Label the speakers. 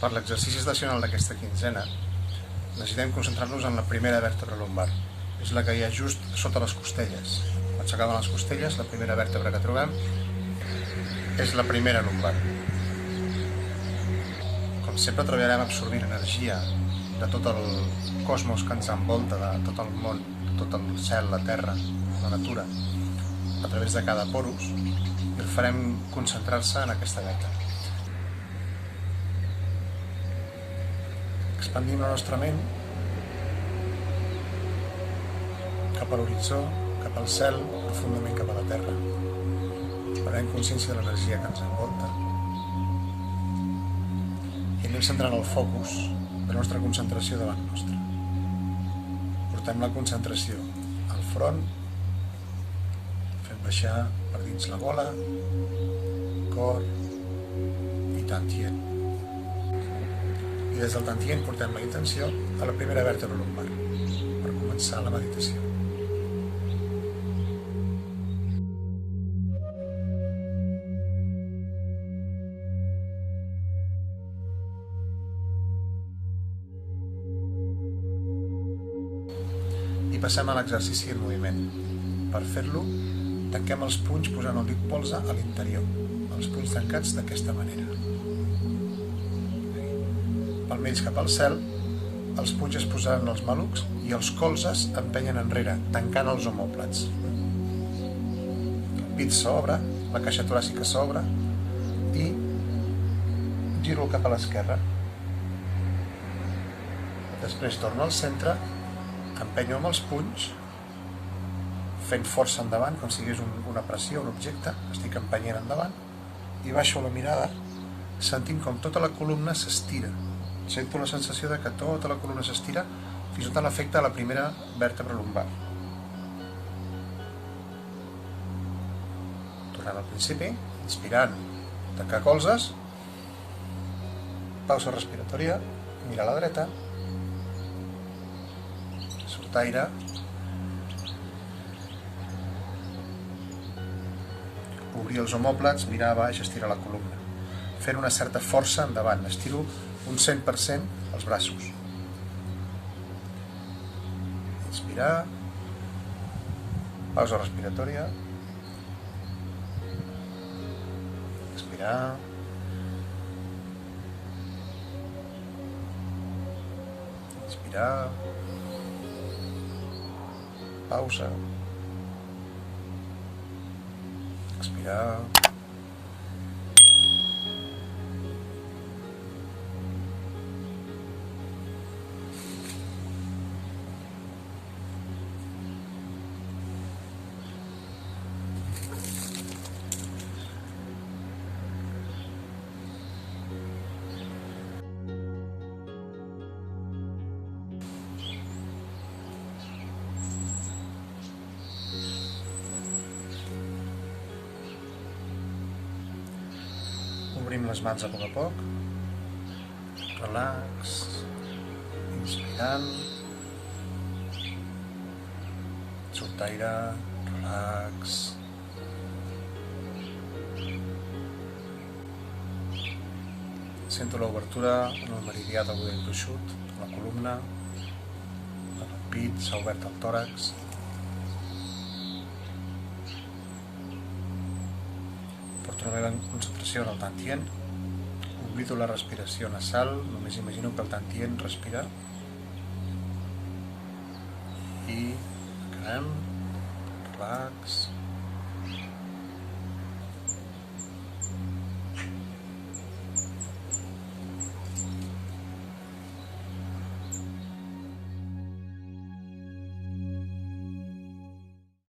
Speaker 1: Per l'exercici estacional d'aquesta quinzena necessitem concentrar-nos en la primera vèrtebra lumbar. És la que hi ha just sota les costelles. Aixecada les costelles, la primera vèrtebra que trobem és la primera lumbar. Com sempre treballarem absorbint energia de tot el cosmos que ens envolta, de tot el món, de tot el cel, la terra, la natura, a través de cada porus, i el farem concentrar-se en aquesta vèrtebra. Expandim la nostra ment cap a l'horitzó, cap al cel, profundament cap a la terra. Prenent consciència de l'energia que ens envolta i anem centrant el focus de la nostra concentració davant nostre. Portem la concentració al front, fent baixar per dins la gola, cor i tantien. I des del tantien portem la intenció a la primera vèrtebra lumbar per començar la meditació. I passem a l'exercici en moviment. Per fer-lo, tanquem els punys posant el dit polze a l'interior, els punys tancats d'aquesta manera. Palmells cap al cel, els punys es posaran als malucs i els colzes empenyen enrere, tancant els omòplats. El pit s'obre, la caixa toràcica s'obre i giro cap a l'esquerra. Després torno al centre, empenyo amb els punys, fent força endavant, com si hagués una pressió, un objecte, estic empenyent endavant, i baixo la mirada, sentint com tota la columna s'estira. Sento la sensació de que tota la columna s'estira fins i tot l'efecte de la primera vèrtebra lumbar. Tornant al principi, inspirant, tancar colzes, pausa respiratòria, mirar a la dreta, surt aire, obrir els omòplats, mirar a baix, estirar la columna. Fent una certa força endavant, estiro un 100% els braços. Inspirar, pausa respiratòria, expirar, inspirar, pausa, expirar. Obrim les mans a poc, relax, inspirant, surt aire, relax, sento l'obertura en el meridià del budell gruixut, a la columna, en el pit, s'ha obert el tòrax. Porto la meva concentració en el tantien, oblido la respiració nasal, només imagino que el tantien respira i acabem, relax.